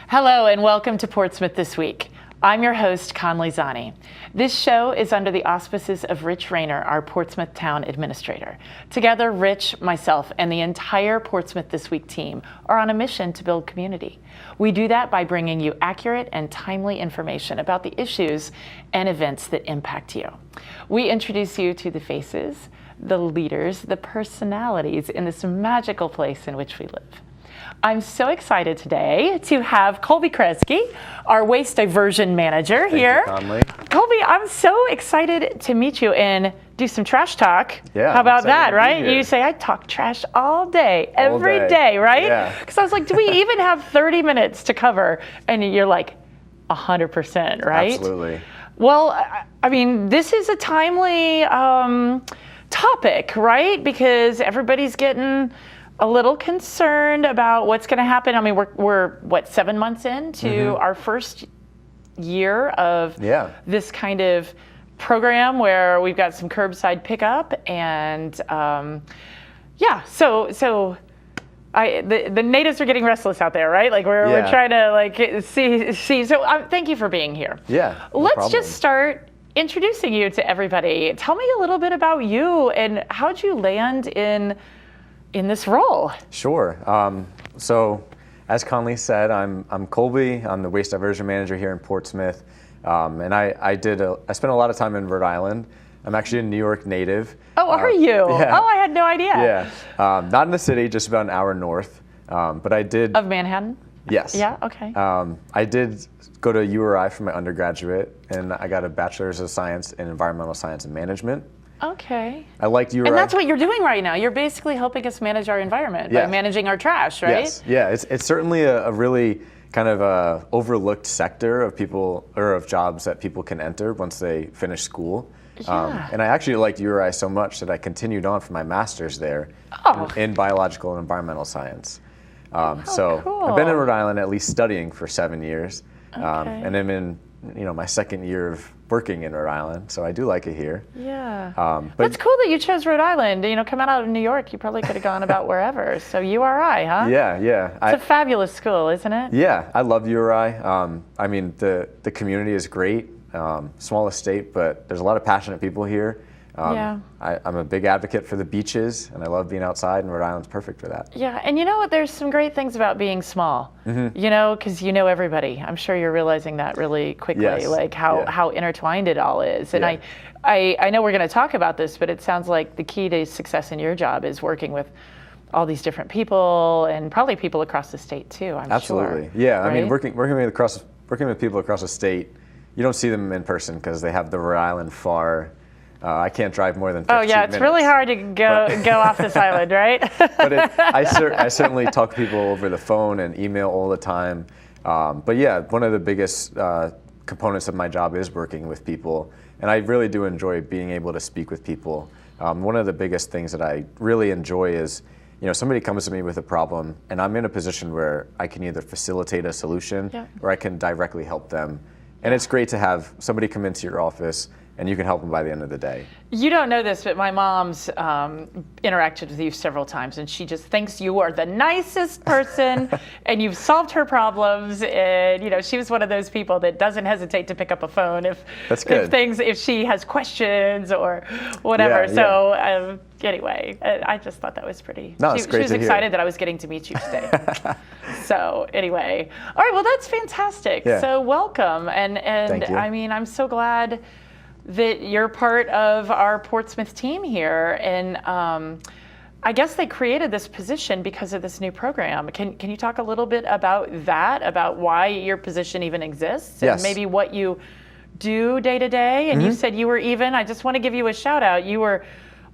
Hello and welcome to Portsmouth This Week. I'm your host, Conley Zani. This show is under the auspices of Rich Rayner, our Portsmouth Town Administrator. Together, Rich, myself, and the entire Portsmouth This Week team are on a mission to build community. We do that by bringing you accurate and timely information about the issues and events that impact you. We introduce you to the faces, the leaders, the personalities in this magical place in which we live. I'm so excited today to have Colby Kresge, our Waste Diversion Manager here. Thank you, Conley. Colby, I'm so excited to meet you and do some trash talk. Yeah, how about I'm that, excited to be right? here. You say, I talk trash all day, every day, right? Yeah. Because I was like, do we even have 30 minutes to cover? And you're like, 100%, right? Absolutely. Well, I mean, this is a timely topic, right? Because everybody's getting a little concerned about what's going to happen. I mean, we're what, 7 months into our first year of this kind of program where we've got some curbside pickup, and the natives are getting restless out there, right? Like we're trying to like see. So thank you for being here. Yeah. Let's just start introducing you to everybody. Tell me a little bit about you and how'd you land in this role? Sure. So, as Conley said, I'm Colby. I'm the Waste Diversion Manager here in Portsmouth, and I spent a lot of time in Rhode Island. I'm actually a New York native. Oh, are you? Yeah. Oh, I had no idea. Yeah. Not in the city, just about an hour north. But I did. Of Manhattan? Yes. Yeah. Okay. I did go to URI for my undergraduate, and I got a Bachelor's of Science in Environmental Science and Management. Okay. I liked URI. And that's what you're doing right now. You're basically helping us manage our environment by managing our trash, right? Yes. Yeah. It's certainly a really kind of overlooked sector of people or of jobs that people can enter once they finish school. Yeah. And I actually liked URI so much that I continued on for my master's there in biological and environmental science. So cool. I've been in Rhode Island at least studying for 7 years, Okay. and I'm in my second year of working in Rhode Island, so I do like it here. Yeah. But That's cool that you chose Rhode Island. Coming out of New York, you probably could have gone about wherever. So URI, huh? Yeah. It's a fabulous school, isn't it? Yeah, I love URI. I mean, the community is great. Small estate, but there's a lot of passionate people here. I'm a big advocate for the beaches, and I love being outside, and Rhode Island's perfect for that. Yeah, and you know what? There's some great things about being small, because you know everybody. I'm sure you're realizing that really quickly, like how intertwined it all is. And I know we're going to talk about this, but it sounds like the key to success in your job is working with all these different people, and probably people across the state too, I'm Absolutely. sure. Yeah, right? I mean, working with people across the state, you don't see them in person because they have the Rhode Island far. I can't drive more than 15 minutes. Oh yeah, it's really hard to go off this island, right? But I certainly talk to people over the phone and email all the time. But yeah, one of the biggest components of my job is working with people, and I really do enjoy being able to speak with people. One of the biggest things that I really enjoy is, somebody comes to me with a problem, and I'm in a position where I can either facilitate a solution or I can directly help them. And it's great to have somebody come into your office and you can help them by the end of the day. You don't know this, but my mom's interacted with you several times, and she just thinks you are the nicest person, and you've solved her problems. And she was one of those people that doesn't hesitate to pick up a phone if she has questions or whatever. So anyway, I just thought that was pretty. No, it's great she was excited that I was getting to meet you today. So anyway, all right. Well, that's fantastic. Yeah. So welcome, and Thank you. I mean, I'm so glad that you're part of our Portsmouth team here, and I guess they created this position because of this new program. Can you talk a little bit about that, about why your position even exists, and maybe what you do day to day? And you said you were I just want to give you a shout out. You were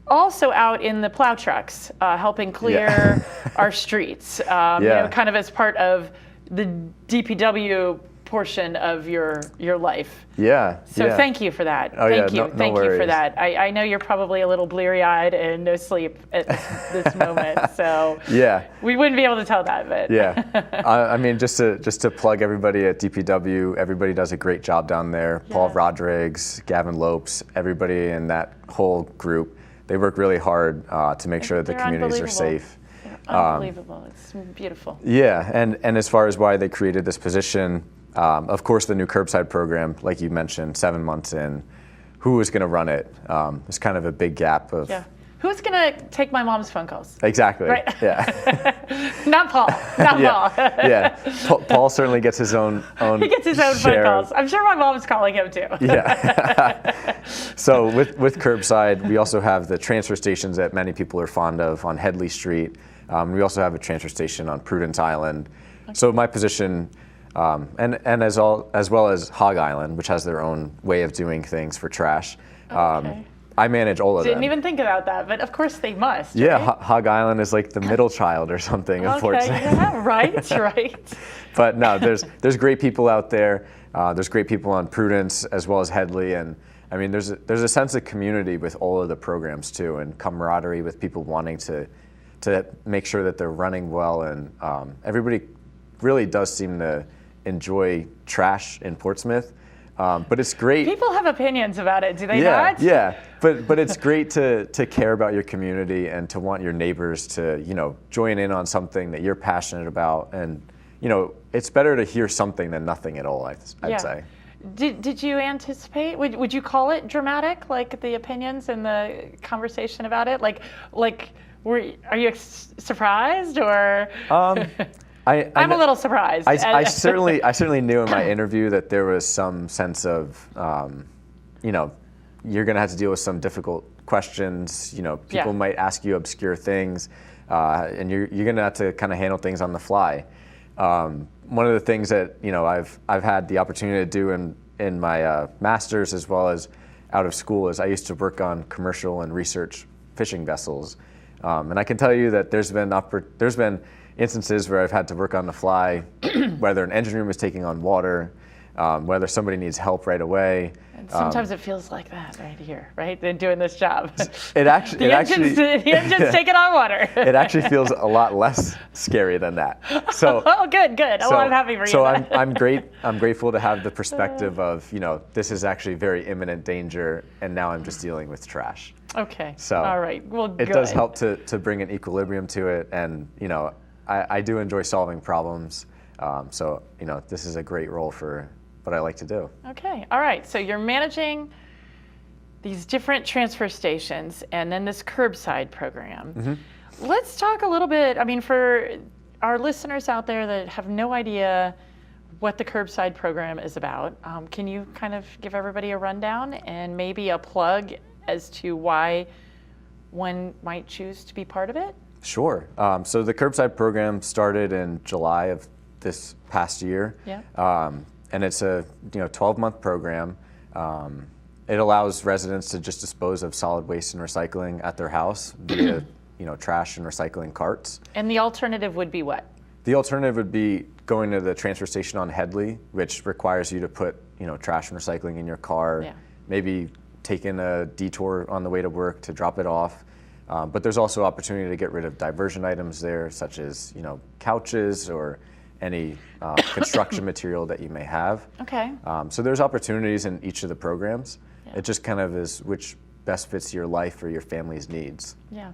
also out in the plow trucks, helping clear our streets, kind of as part of the DPW portion of your life. So thank you for that. Thank you for that. I know you're probably a little bleary-eyed and no sleep at this moment, so we wouldn't be able to tell that. But I mean, just to plug everybody at DPW, everybody does a great job down there. Paul Rodrigues, Gavin Lopes, everybody in that whole group, they work really hard to make sure that the communities are safe. Unbelievable. It's beautiful. Yeah, and as far as why they created this position, of course the new curbside program, like you mentioned, 7 months in, who was going to run it? It's kind of a big gap of. Yeah. Who's going to take my mom's phone calls? Exactly. Right. Yeah. Not Paul. Not yeah. Paul. Yeah. Paul certainly gets his own. He gets his own phone calls. I'm sure my mom's calling him too. Yeah. So with curbside, we also have the transfer stations that many people are fond of on Headley Street. We also have a transfer station on Prudence Island. Okay. So my position, and as well as Hog Island, which has their own way of doing things for trash. Okay. I manage all of them. Didn't even think about that, but of course they must. Yeah, right? Hog Island is like the middle child or something of Portsmouth. Yeah, right. But no, there's great people out there. There's great people on Prudence as well as Headley, and I mean there's a sense of community with all of the programs too, and camaraderie with people wanting to make sure that they're running well, and everybody really does seem to enjoy trash in Portsmouth. But it's great. People have opinions about it, do they not? not? Yeah, but it's great to care about your community and to want your neighbors to, join in on something that you're passionate about. And, it's better to hear something than nothing at all, I'd say. Did you anticipate, would you call it dramatic, like the opinions and the conversation about it? Are you surprised or? I'm a little surprised. I certainly knew in my interview that there was some sense of, you're going to have to deal with some difficult questions. People might ask you obscure things, and you're going to have to kind of handle things on the fly. One of the things that I've had the opportunity to do in my master's as well as out of school is I used to work on commercial and research fishing vessels, and I can tell you that there's been instances where I've had to work on the fly, whether an engine room is taking on water, whether somebody needs help right away. And sometimes it feels like that right here, right? They're doing this job. The engine's taking on water. It actually feels a lot less scary than that. So, good. Oh, I'm happy for you. So I'm grateful to have the perspective of, this is actually very imminent danger, and now I'm just dealing with trash. Okay. So all right. Well, good. It does help to bring an equilibrium to it, and I do enjoy solving problems. So this is a great role for what I like to do. Okay. All right. So you're managing these different transfer stations and then this curbside program. Mm-hmm. Let's talk a little bit, for our listeners out there that have no idea what the curbside program is about, can you kind of give everybody a rundown and maybe a plug as to why one might choose to be part of it? Sure. So the curbside program started in July of this past year. Yeah. And it's a 12-month program. It allows residents to just dispose of solid waste and recycling at their house via trash and recycling carts. And the alternative would be what? The alternative would be going to the transfer station on Headley, which requires you to put trash and recycling in your car. Yeah. Maybe taking a detour on the way to work to drop it off. But there's also opportunity to get rid of diversion items there, such as couches or any construction material that you may have. Okay. So there's opportunities in each of the programs. Yeah. It just kind of is which best fits your life or your family's needs. Yeah.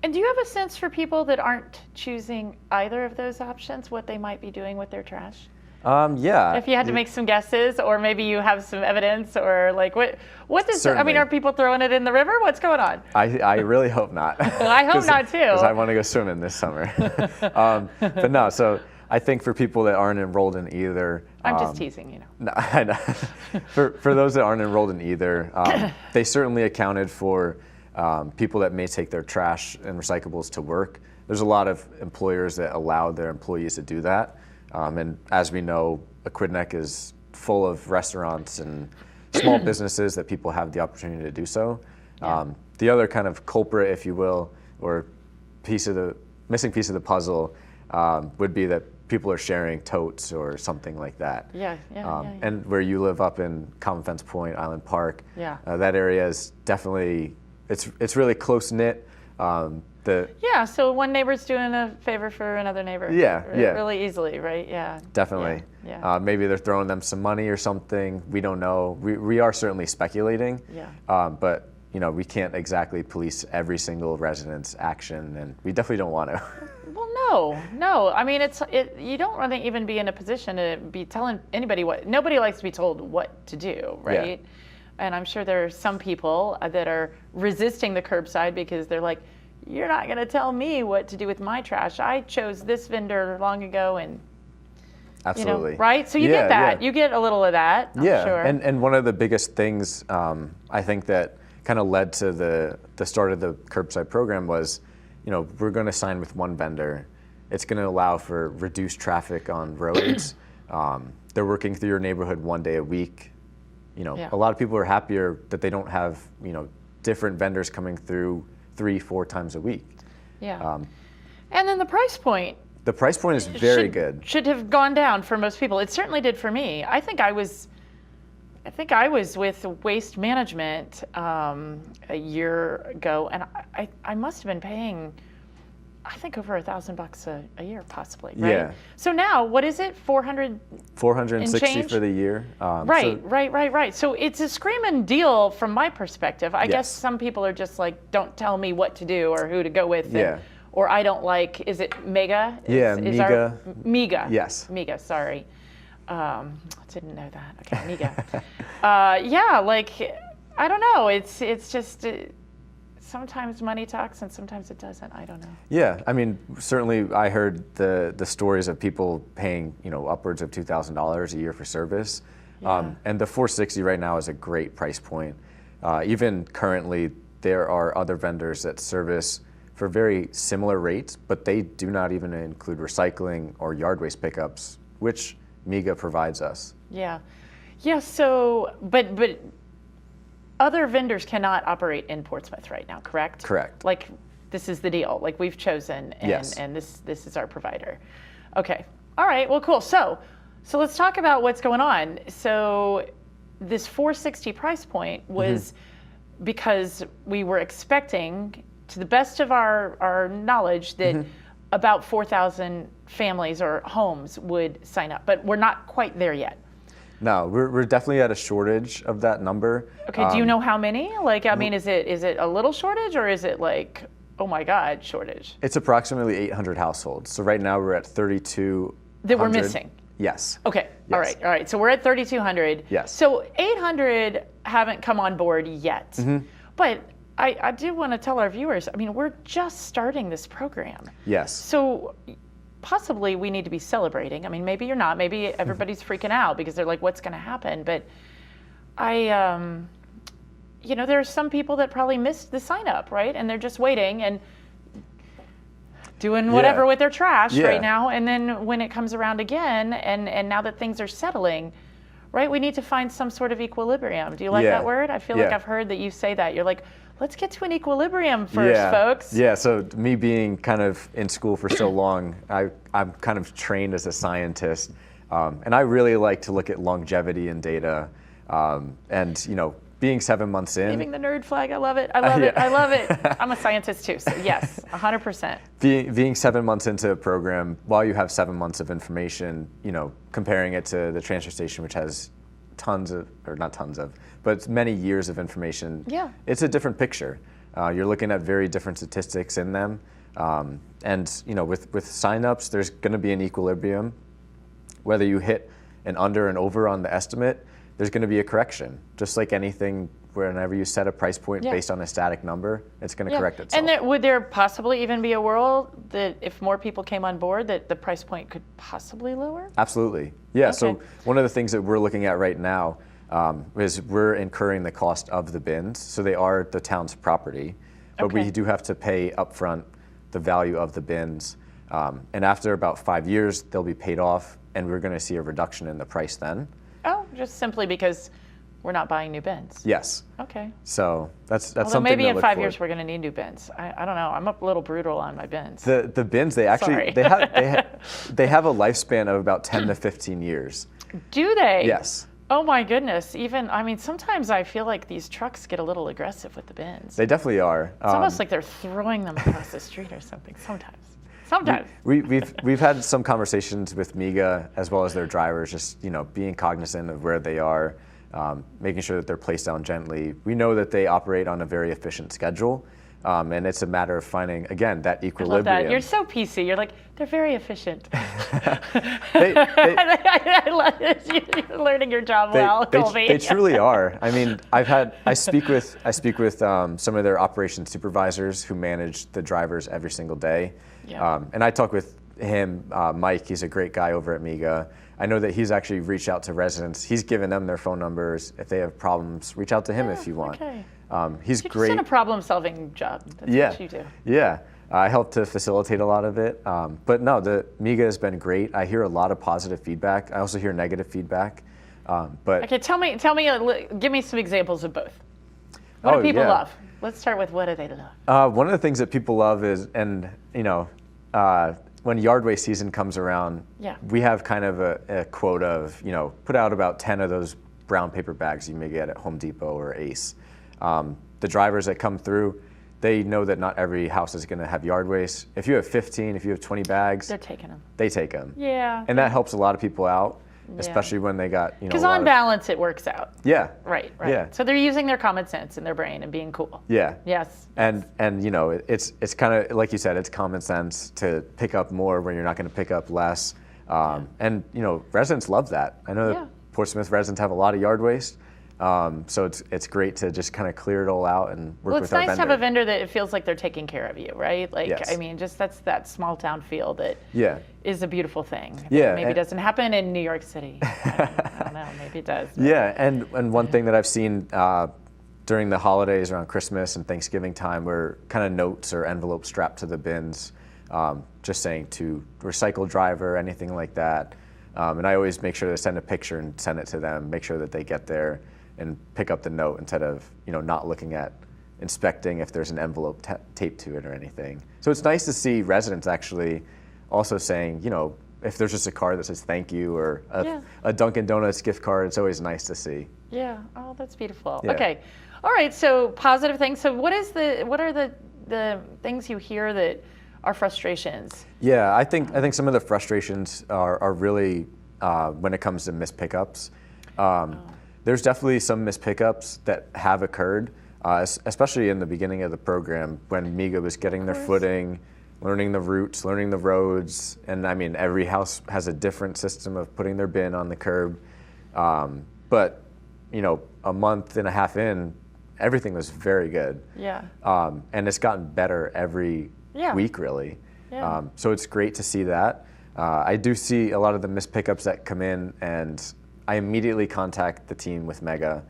And do you have a sense for people that aren't choosing either of those options, what they might be doing with their trash? Yeah. If you had to make some guesses, or maybe you have some evidence, or what does, Certainly. are people throwing it in the river? What's going on? I really hope not. Well, I hope not too. Because I want to go swimming this summer. But no, so I think for people that aren't enrolled in either. I'm just teasing, No, I know. For those that aren't enrolled in either, they certainly accounted for people that may take their trash and recyclables to work. There's a lot of employers that allow their employees to do that. And as we know, Aquidneck is full of restaurants and small businesses that people have the opportunity to do so. Yeah. The other kind of culprit, if you will, or missing piece of the puzzle would be that people are sharing totes or something like that. Yeah. And where you live up in Common Fence Point, Island Park, Yeah. That area is definitely, it's really close-knit. So one neighbor's doing a favor for another neighbor. Yeah. Really easily, right? Yeah. Definitely. Yeah. Maybe they're throwing them some money or something. We don't know. We are certainly speculating. Yeah. But we can't exactly police every single resident's action, and we definitely don't want to. Well, no. I mean, you don't want to even be in a position to be telling anybody nobody likes to be told what to do, right? Yeah. And I'm sure there are some people that are resisting the curbside because they're like, you're not going to tell me what to do with my trash. I chose this vendor long ago, and Absolutely. Right? So you get that. You get a little of that, I'm sure. And one of the biggest things I think that kind of led to the start of the curbside program was, we're going to sign with one vendor. It's going to allow for reduced traffic on roads. They're working through your neighborhood one day a week. A lot of people are happier that they don't have, different vendors coming through 3-4 times a week. Yeah. And then the price point. The price point is very good. Should have gone down for most people. It certainly did for me. I think I was with Waste Management a year ago, and I must have been paying, I think, over $1,000 a year, possibly. Right? Yeah. So now, what is it? 460 for the year. Right. So it's a screaming deal from my perspective. I guess Yes. some people are just like, don't tell me what to do or who to go with. Yeah. Or I don't like, is it Mega? Mega. Mega. Yes. Mega, sorry. Didn't know that. Okay, Mega. I don't know. It's just, sometimes money talks and sometimes it doesn't. I don't know. Yeah, I mean, certainly I heard the stories of people paying, upwards of $2,000 a year for service. Yeah. And the 460 right now is a great price point. Even currently, there are other vendors that service for very similar rates, but they do not even include recycling or yard waste pickups, which Mega provides us. Yeah. So, but other vendors cannot operate in Portsmouth right now, correct? Correct. Like, this is the deal. Like, we've chosen, and, Yes. and this is our provider. Okay. All right. Well, cool. So let's talk about what's going on. So this 460 price point was because we were expecting, to the best of our knowledge, that about 4,000 families or homes would sign up, but we're not quite there yet. No, we're definitely at a shortage of that number. Okay, do you know how many? Like, I mean, is it a little shortage, or is it like, oh my God, shortage? It's approximately 800 households. So right now we're at 3,200. That we're missing? Yes. Okay, Yes. all right. So we're at 3,200. Yes. So 800 haven't come on board yet. But I do want to tell our viewers, I mean, we're just starting this program. Yes. So possibly we need to be celebrating. I mean, maybe you're not. Maybe everybody's freaking out because they're like, what's going to happen? But there are some people that probably missed the sign up, right? And they're just waiting and doing whatever with their trash right now. And then when it comes around again, and now that things are settling, right, we need to find some sort of equilibrium. Do you like that word? I feel like I've heard that you say that. You're like, let's get to an equilibrium first, folks. Yeah, so me being kind of in school for so long, I'm kind of trained as a scientist. And I really like to look at longevity in data. And, being 7 months in. Waving the nerd flag, I love it. I love it. I love it. I'm a scientist too, so yes, 100%. Being 7 months into a program, while you have 7 months of information, comparing it to the transfer station, which has but many years of information. Yeah. It's a different picture. You're looking at very different statistics in them. And with signups, there's going to be an equilibrium. Whether you hit an under and over on the estimate, there's going to be a correction. Just like anything, whenever you set a price point based on a static number, it's going to correct itself. And would there possibly even be a world that if more people came on board, that the price point could possibly lower? Absolutely. Yeah. Okay. So one of the things that we're looking at right now is we're incurring the cost of the bins. So they are the town's property, but we do have to pay upfront the value of the bins. And after about 5 years, they'll be paid off, and we're going to see a reduction in the price then. Oh, just simply because we're not buying new bins. Yes. Okay. So that's Although something. Maybe to in look 5 for. years we're going to need new bins. I don't know. I'm a little brutal on my bins. The bins, they actually they have a lifespan of about 10 to 15 years. Do they? Yes. Oh my goodness. Sometimes I feel like these trucks get a little aggressive with the bins. They definitely are. It's almost like they're throwing them across the street or something sometimes. We've had some conversations with Mega as well as their drivers, just being cognizant of where they are. making sure that they're placed down gently. We know that they operate on a very efficient schedule. And it's a matter of finding, again, that equilibrium. I love that. You're so PC. You're like, they're very efficient. they, I love it. You're learning your job well, Colby. They truly are. I mean, I speak with some of their operations supervisors who manage the drivers every single day. Yeah. And I talk with him, Mike. He's a great guy over at MEGA. I know that he's actually reached out to residents. He's given them their phone numbers. If they have problems, reach out to him if you want. Okay. He's You're great. Just in a problem-solving job. That's what you do. Yeah. I help to facilitate a lot of it. But no, the MEGA has been great. I hear a lot of positive feedback. I also hear negative feedback. But okay, give me some examples of both. What do people love? Let's start with what do they love? One of the things that people love is, and when yard waste season comes around, we have kind of a quota of, put out about 10 of those brown paper bags you may get at Home Depot or Ace. The drivers that come through, they know that not every house is going to have yard waste. If you have 15, if you have 20 bags, they're taking them. They take them. Yeah. And that helps a lot of people out, especially when they got, because on balance, it works out. Yeah. Right. Yeah. So they're using their common sense in their brain and being cool. Yeah. Yes. And it's kind of, like you said, it's common sense to pick up more when you're not going to pick up less. And, residents love that. I know that Portsmouth residents have a lot of yard waste. So it's great to just kind of clear it all out and work with our vendor. Well, it's nice to have a vendor that it feels like they're taking care of you, right? Like, yes. I mean, just that's that small town feel that is a beautiful thing. Maybe it doesn't happen in New York City. I don't know, maybe it does. But. Yeah, and one thing that I've seen during the holidays around Christmas and Thanksgiving time were kind of notes or envelopes strapped to the bins, just saying to recycle driver, anything like that. And I always make sure to send a picture and send it to them, make sure that they get there and pick up the note instead of not looking at inspecting if there's an envelope taped to it or anything. So it's nice to see residents actually also saying, if there's just a card that says thank you or a Dunkin' Donuts gift card, it's always nice to see. Yeah. Oh, that's beautiful. Yeah. Okay. All right. So positive things. So what are the things you hear that are frustrations? Yeah, I think some of the frustrations are really when it comes to missed pickups. There's definitely some missed pickups that have occurred, especially in the beginning of the program when MEGA was getting their footing, learning the routes, learning the roads, and I mean every house has a different system of putting their bin on the curb. But a month and a half in, everything was very good. Yeah. And it's gotten better every week, really. Yeah. So it's great to see that. I do see a lot of the missed pickups that come in, and I immediately contact the team with MEGA.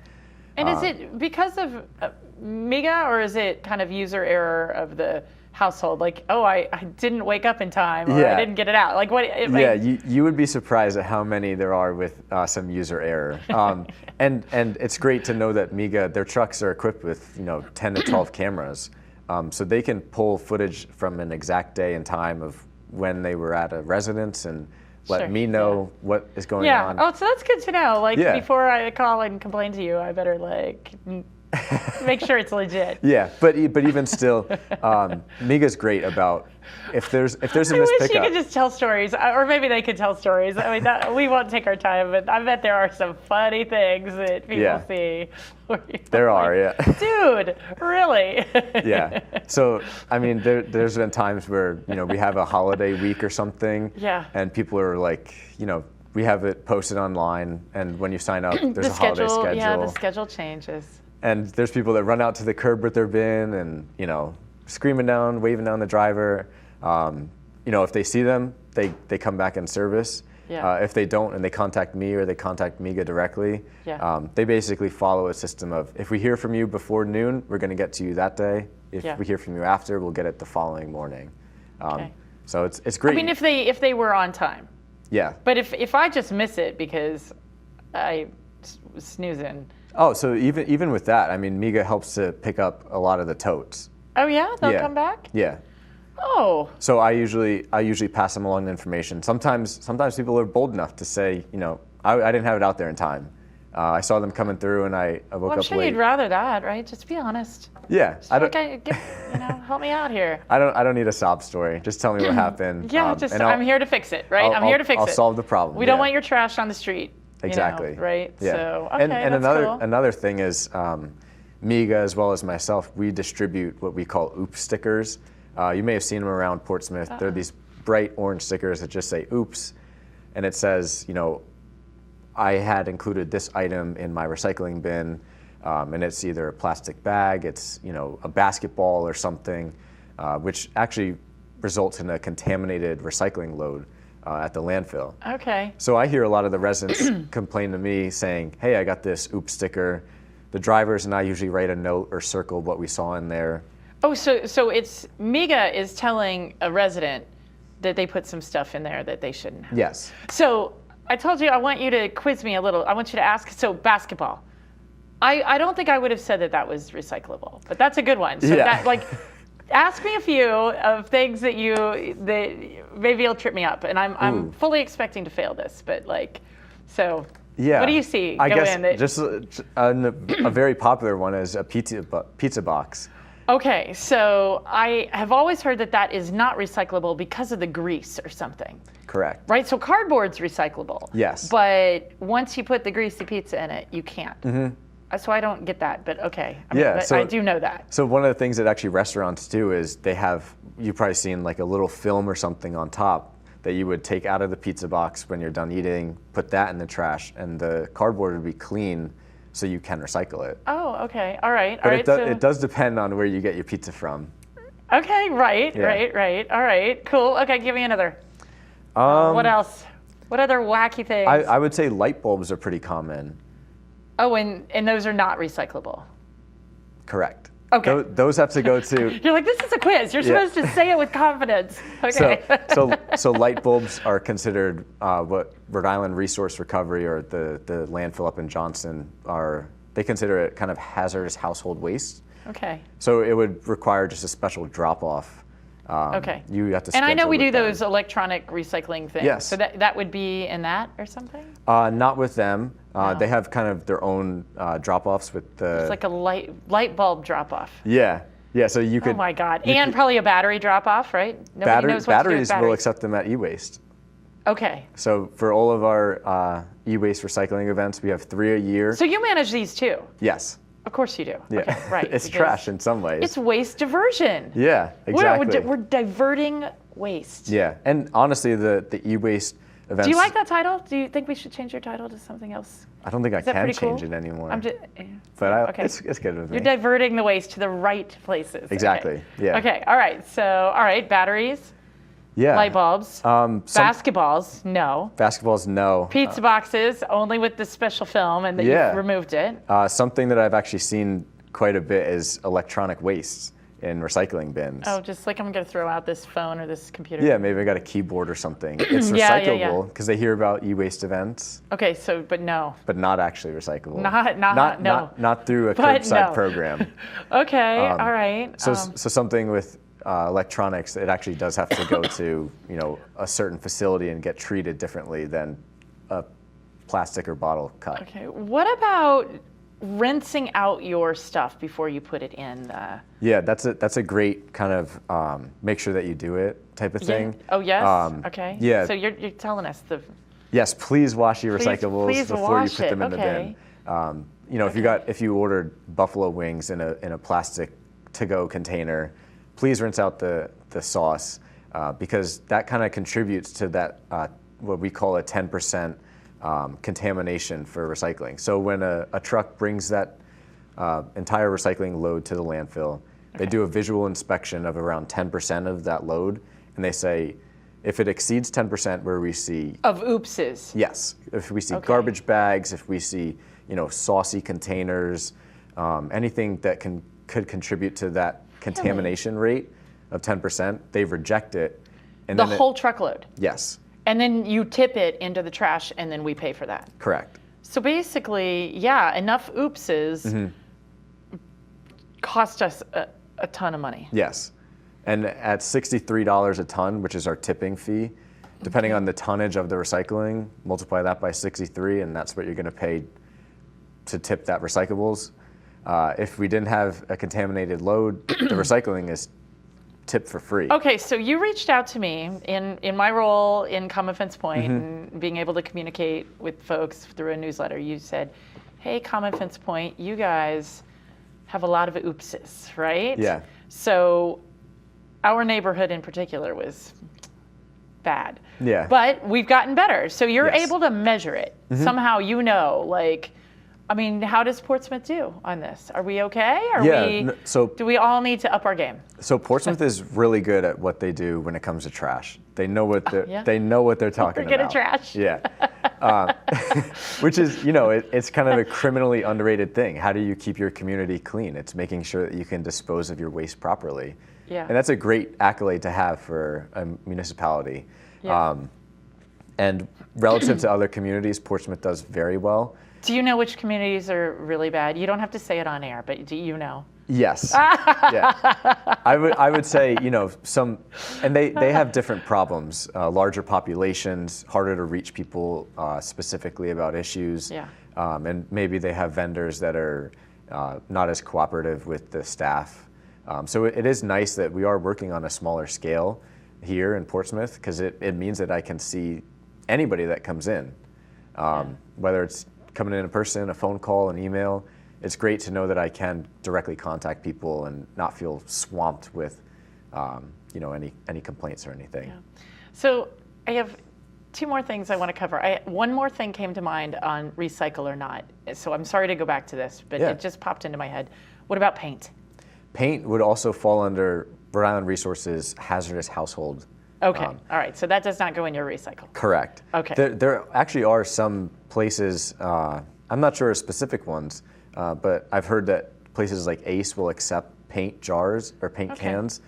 And is it because of MEGA, or is it kind of user error of the household? Like, oh, I didn't wake up in time, or I didn't get it out. Like what? You would be surprised at how many there are with some user error. And it's great to know that MEGA, their trucks are equipped with 10 to 12 cameras. So they can pull footage from an exact day and time of when they were at a residence and let me know what is going on. Oh, so that's good to know. Like before I call and complain to you, I better make sure it's legit. Yeah, but even still, MEGA's great about if there's a missed pickup. I wish you could just tell stories, or maybe they could tell stories. I mean, we won't take our time, but I bet there are some funny things that people see. There are, Dude, really? Yeah. So, I mean, there's been times where, we have a holiday week or something. Yeah. And people are like, we have it posted online, and when you sign up, there's a holiday schedule. Yeah, the schedule changes. And there's people that run out to the curb with their bin and, screaming down, waving down the driver. If they see them, they come back in service. Yeah. If they don't and they contact me or they contact MEGA directly, they basically follow a system of, if we hear from you before noon, we're going to get to you that day. If we hear from you after, we'll get it the following morning. So it's great. I mean, if they were on time. Yeah. But if I just miss it because I was snoozing. Oh, so even with that, I mean, MEGA helps to pick up a lot of the totes. Oh yeah, they'll come back. Yeah. Oh. So I usually pass them along the information. Sometimes people are bold enough to say, I didn't have it out there in time. I saw them coming through, and I woke up late. I'm sure you'd rather that, right? Just be honest. Yeah. Help me out here. I don't need a sob story. Just tell me what happened. Yeah, I'm here to fix it, right? I'm here to fix it. I'll solve the problem. We don't want your trash on the street. Exactly. Right? Yeah. So, okay, and that's cool. another thing is, Miga as well as myself, we distribute what we call oops stickers. You may have seen them around Portsmouth. They're these bright orange stickers that just say oops, and it says, I had included this item in my recycling bin, and it's either a plastic bag, it's a basketball or something, which actually results in a contaminated recycling load at the landfill. Okay. So I hear a lot of the residents complain to me saying, hey, I got this oops sticker. The drivers and I usually write a note or circle what we saw in there. Oh, so it's Miga is telling a resident that they put some stuff in there that they shouldn't have. Yes. So I told you I want you to quiz me a little. I want you to ask, so basketball. I don't think I would have said that was recyclable, but that's a good one. So ask me a few of things that maybe you'll trip me up, and I'm fully expecting to fail this, but so. Yeah. What do you see? I guess just a very popular one is a pizza box. Okay, so I have always heard that is not recyclable because of the grease or something. Correct. Right, so cardboard's recyclable. Yes. But once you put the greasy pizza in it, you can't. So I don't get that, but okay. I do know that. So one of the things that actually restaurants do is they have, you've probably seen like a little film or something on top that you would take out of the pizza box when you're done eating, put that in the trash, and the cardboard would be clean so you can recycle it. Oh, okay. All right. But it does depend on where you get your pizza from. Okay, right. All right, cool. Okay, give me another. What else? What other wacky things? I would say light bulbs are pretty common. Oh, and those are not recyclable. Correct. Okay. Those have to go to. You're like, this is a quiz. You're supposed to say it with confidence. Okay. So light bulbs are considered what Rhode Island Resource Recovery or the landfill up in Johnson they consider it kind of hazardous household waste. Okay. So it would require just a special drop off. Okay. You have to. And I know we schedule do with those electronic recycling things. Yes. So that would be in that or something? Not with them. No. They have kind of their own drop-offs with the. It's like a light bulb drop-off. Yeah. So you could. Oh my God! And probably a battery drop-off, right? Nobody knows what batteries to do with will accept them at e-waste. Okay. So for all of our e-waste recycling events, we have 3 a year. So you manage these too? Yes. Of course you do. Yeah. Okay, right. It's trash in some ways. It's waste diversion. Yeah, exactly. We're diverting waste. Yeah, and honestly, the e-waste events. Do you like that title? Do you think we should change your title to something else? I don't think I that can pretty change cool? it anymore. But it's good with me. You're diverting the waste to the right places. Exactly. Okay. Yeah. Okay. All right. So, batteries. Yeah. Light bulbs. Basketballs. No. Basketballs. No. Pizza boxes only with the special film, and that you've removed it. Something that I've actually seen quite a bit is electronic waste in recycling bins. Oh, just like I'm going to throw out this phone or this computer. Yeah, maybe I got a keyboard or something. It's recyclable because they hear about e-waste events. Okay, but no. But not actually recyclable. Not through a curbside program. Okay, all right. So something with electronics, it actually does have to go to a certain facility and get treated differently than a plastic or bottle cut. Okay, what about rinsing out your stuff before you put it in? Yeah, that's a great kind of make sure that you do it type of thing. Yeah. Oh yes. Okay. Yeah. So you're telling us Yes, please wash your recyclables before you put them in the bin. If you ordered buffalo wings in a plastic to-go container, please rinse out the sauce because that kind of contributes to that what we call a 10% contamination for recycling. So when a truck brings that entire recycling load to the landfill, they do a visual inspection of around 10% of that load, and they say, if it exceeds 10% where we see... Of oopses. Yes. If we see garbage bags, if we see, saucy containers, anything that could contribute to that contamination rate of 10%, they reject it. And the whole truckload? Yes. And then you tip it into the trash, and then we pay for that? Correct. So basically, enough oopses cost us a ton of money. Yes. And at $63 a ton, which is our tipping fee, depending on the tonnage of the recycling, multiply that by 63, and that's what you're going to pay to tip that recyclables. If we didn't have a contaminated load, the recycling is tip for free. Okay, so you reached out to me in my role in Common Fence Point and being able to communicate with folks through a newsletter. You said, hey, Common Fence Point, you guys have a lot of oopses, right? Yeah. So our neighborhood in particular was bad. Yeah. But we've gotten better. So you're Yes. able to measure it. Somehow you know, like, I mean, how does Portsmouth do on this? Are we okay? Do we all need to up our game? So Portsmouth is really good at what they do when it comes to trash. They know what they're yeah? they know what they're talking We're good about. at trash. Yeah. Which is, it's kind of a criminally underrated thing. How do you keep your community clean? It's making sure that you can dispose of your waste properly. Yeah. And that's a great accolade to have for a municipality. Yeah. And relative to other communities, Portsmouth does very well. Do you know which communities are really bad? You don't have to say it on air, but do you know? Yes. Yeah. I would say, some, and they have different problems, larger populations, harder to reach people specifically about issues. Yeah. And maybe they have vendors that are not as cooperative with the staff. So it is nice that we are working on a smaller scale here in Portsmouth, because it means that I can see anybody that comes in, whether it's coming in person, a phone call, an email. It's great to know that I can directly contact people and not feel swamped with, any complaints or anything. Yeah. So I have two more things I want to cover. One more thing came to mind on recycle or not. So I'm sorry to go back to this, but it just popped into my head. What about paint? Paint would also fall under Rhode Island Resources hazardous household. Okay, all right. So that does not go in your recycle. Correct. Okay. There actually are some places, I'm not sure of specific ones, but I've heard that places like Ace will accept paint jars or paint cans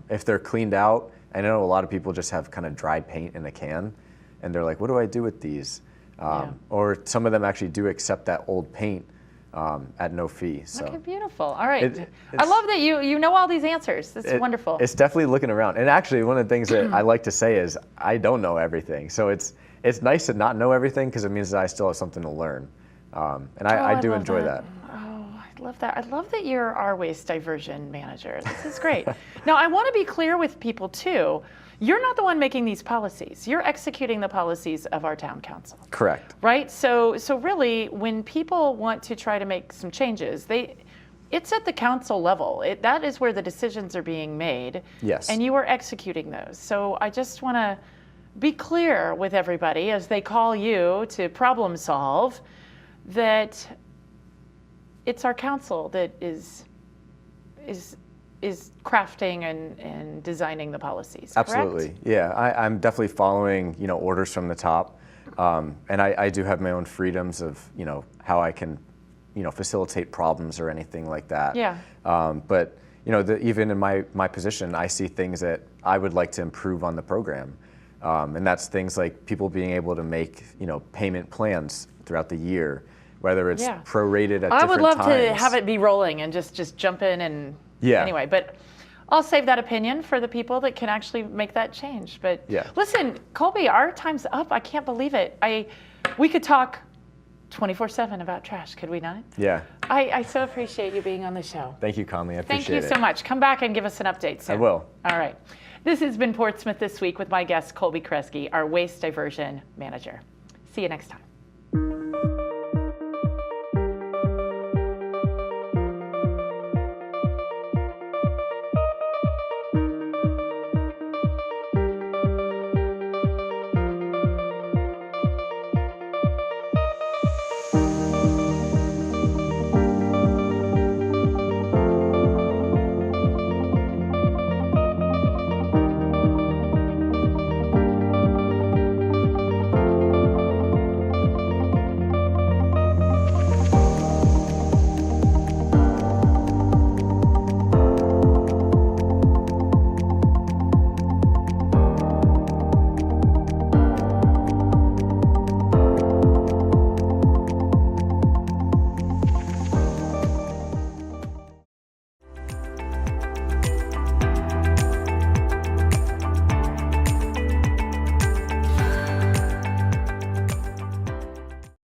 if they're cleaned out. I know a lot of people just have kind of dry paint in a can, and they're like, what do I do with these? Or some of them actually do accept that old paint at no fee. So Okay, beautiful. All right. I love that you know all these answers. This is wonderful. It's definitely looking around. And actually, one of the things that I like to say is I don't know everything. So it's nice to not know everything, because it means that I still have something to learn. And I do enjoy that. Oh, I love that. I love that you're our waste diversion manager. This is great. Now, I want to be clear with people, too. You're not the one making these policies. You're executing the policies of our town council. Correct. Right? So really, when people want to try to make some changes, it's at the council level. That is where the decisions are being made. Yes. And you are executing those. So I just want to be clear with everybody as they call you to problem solve that it's our council that is crafting and designing the policies. Absolutely. Correct? Yeah, I'm definitely following, orders from the top. And I do have my own freedoms of, how I can, facilitate problems or anything like that. Yeah. But, even in my position, I see things that I would like to improve on the program. And that's things like people being able to make, payment plans throughout the year, whether it's prorated at different times. I would love to have it be rolling and just jump in and anyway, but I'll save that opinion for the people that can actually make that change. But listen, Colby, our time's up. I can't believe it. We could talk 24/7 about trash, could we not? Yeah. I so appreciate you being on the show. Thank you, Conley. I appreciate it. Thank you so much. Come back and give us an update soon. I will. All right. This has been Portsmouth This Week with my guest, Colby Kresge, our waste diversion manager. See you next time.